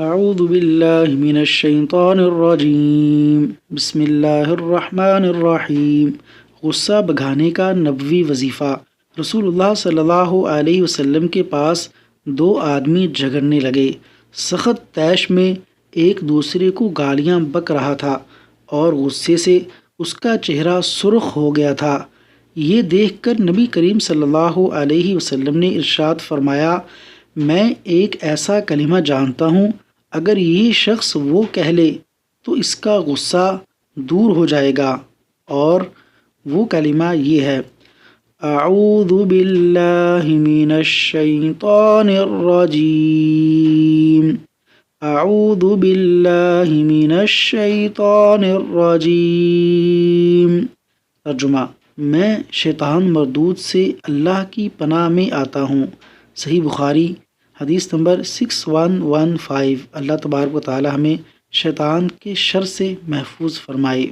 اعوذ باللہ من الشیطان الرجیم، بسم اللہ الرحمن الرحیم۔ غصہ بھگانے کا نبوی وظیفہ۔ رسول اللہ صلی اللہ علیہ وسلم کے پاس دو آدمی جھگڑنے لگے۔ سخت طیش میں ایک دوسرے کو گالیاں بک رہا تھا اور غصے سے اس کا چہرہ سرخ ہو گیا تھا۔ یہ دیکھ کر نبی کریم صلی اللہ علیہ وسلم نے ارشاد فرمایا، میں ایک ایسا کلمہ جانتا ہوں، اگر یہ شخص وہ کہہ لے تو اس کا غصہ دور ہو جائے گا، اور وہ کلمہ یہ ہے، اعوذ باللہ من الشیطان الرجیم، اعوذ باللہ من الشیطان الرجیم۔ ترجمہ، میں شیطان مردود سے اللہ کی پناہ میں آتا ہوں۔ صحیح بخاری حدیث نمبر 6115۔ اللہ تبارک و تعالی ہمیں شیطان کے شر سے محفوظ فرمائے۔